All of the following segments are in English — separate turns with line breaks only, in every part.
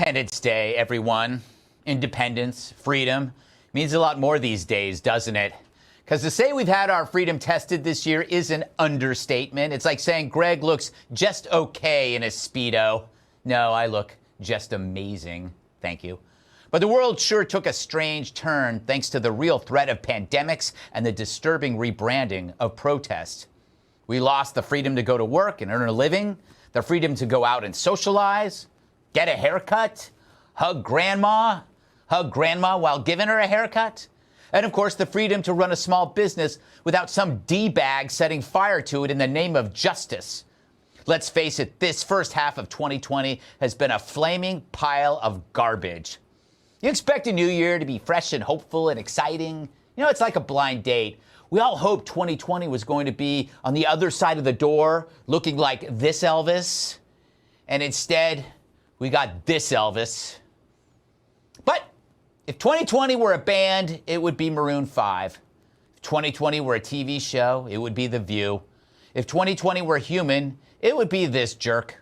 Independence Day, everyone. Independence, freedom, means a lot more these days, doesn't it? Because to say we've had our freedom tested this year is an understatement. It's like saying Greg looks just okay in a Speedo. No, I look just amazing. Thank you. But the world sure took a strange turn thanks to the real threat of pandemics and the disturbing rebranding of protest. We lost the freedom to go to work and earn a living, the freedom to go out and socialize, get a haircut, hug grandma while giving her a haircut, and of course the freedom to run a small business without some D-bag setting fire to it in the name of justice. Let's face it, this first half of 2020 has been a flaming pile of garbage. You expect a new year to be fresh and hopeful and exciting. You know, it's like a blind date. We all hoped 2020 was going to be on the other side of the door, looking like this Elvis. And instead, we got this Elvis. But if 2020 were a band, it would be Maroon 5. If 2020 were a TV show, it would be The View. If 2020 were human, it would be this jerk.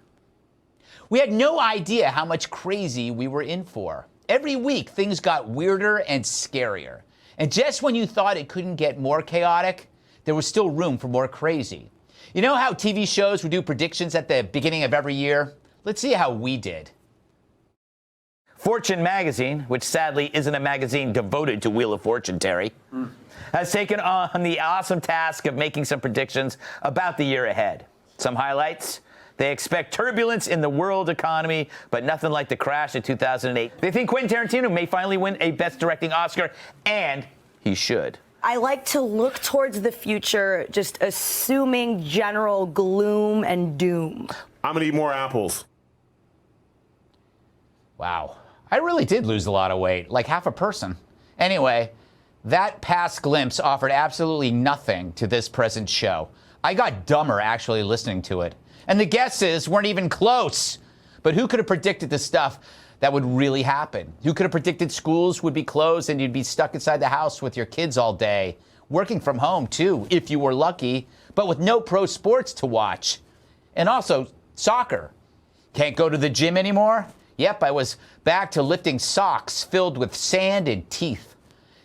We had no idea how much crazy we were in for. Every week, things got weirder and scarier. And just when you thought it couldn't get more chaotic, there was still room for more crazy. You know how TV shows would do predictions at the beginning of every year? Let's see how we did.
Fortune magazine, which sadly isn't a magazine devoted to Wheel of Fortune, Terry, has taken on the awesome task of making some predictions about the year ahead. Some highlights: they expect turbulence in the world economy, but nothing like the crash of 2008. They think Quentin Tarantino may finally win a Best Directing Oscar, and he should.
I like to look towards the future, just assuming general gloom and doom.
I'm going to eat more apples.
Wow. I really did lose a lot of weight, like half a person. Anyway, that past glimpse offered absolutely nothing to this present show. I got dumber actually listening to it. And the guesses weren't even close. But who could have predicted the stuff that would really happen? Who could have predicted schools would be closed and you'd be stuck inside the house with your kids all day? Working from home, too, if you were lucky, but with no pro sports to watch. And also, soccer. Can't go to the gym anymore? Yep, I was back to lifting socks filled with sand and teeth.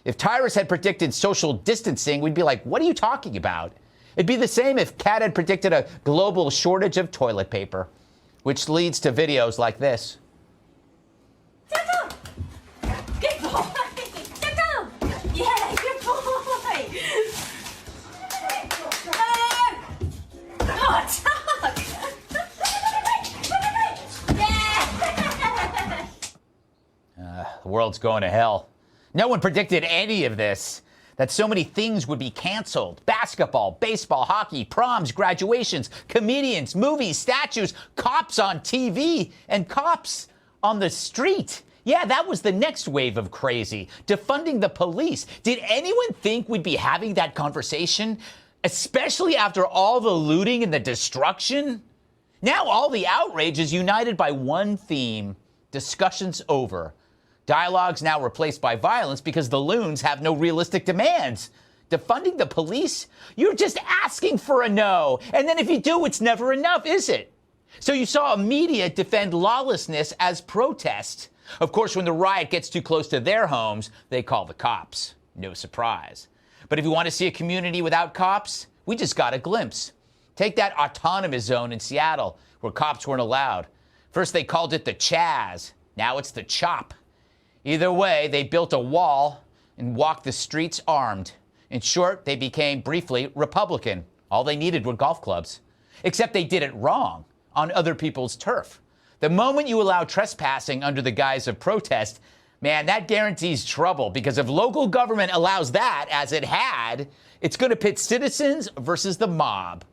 If Tyrus had predicted social distancing, we'd be like, what are you talking about? It'd be the same if Kat had predicted a global shortage of toilet paper, which leads to videos like this.
Good boy! Good go! Yeah, good boy! Oh, talk!
The world's going to hell. No one predicted any of this. That so many things would be canceled. Basketball, baseball, hockey, proms, graduations, comedians, movies, statues, cops on TV, and cops on the street. Yeah, that was the next wave of crazy. Defunding the police. Did anyone think we'd be having that conversation? Especially after all the looting and the destruction? Now all the outrage is united by one theme. Discussion's over. Dialogue's now replaced by violence because the loons have no realistic demands. Defunding the police? You're just asking for a no. And then if you do, it's never enough, is it? So you saw media defend lawlessness as protest. Of course, when the riot gets too close to their homes, they call the cops. No surprise. But if you want to see a community without cops, we just got a glimpse. Take that autonomous zone in Seattle, where cops weren't allowed. First they called it the Chaz. Now it's the Chop. Either way, they built a wall and walked the streets armed. In short, they became briefly Republican. All they needed were golf clubs. Except they did it wrong, on other people's turf. The moment you allow trespassing under the guise of protest, man, that guarantees trouble, because if local government allows that, as it had, it's going to pit citizens versus the mob.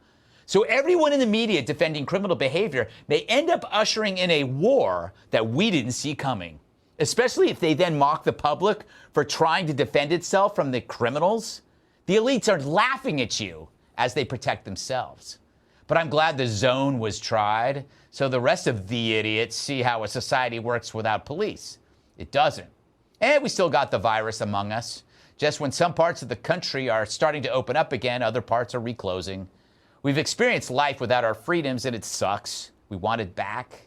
So everyone in the media defending criminal behavior may end up ushering in a war that we didn't see coming. Especially if they then mock the public for trying to defend itself from the criminals. The elites are laughing at you as they protect themselves. But I'm glad the zone was tried, so the rest of the idiots see how a society works without police. It doesn't. And we still got the virus among us. Just when some parts of the country are starting to open up again, other parts are reclosing. We've experienced life without our freedoms, and it sucks. We want it back.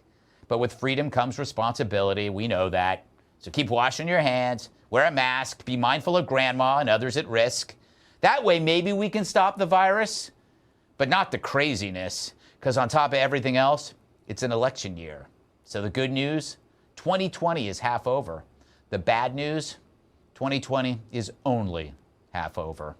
but with freedom comes responsibility. We know that. So keep washing your hands, wear a mask, be mindful of grandma and others at risk. That way, maybe we can stop the virus, but not the craziness, because on top of everything else, it's an election year. So the good news, 2020 is half over. The bad news, 2020 is only half over.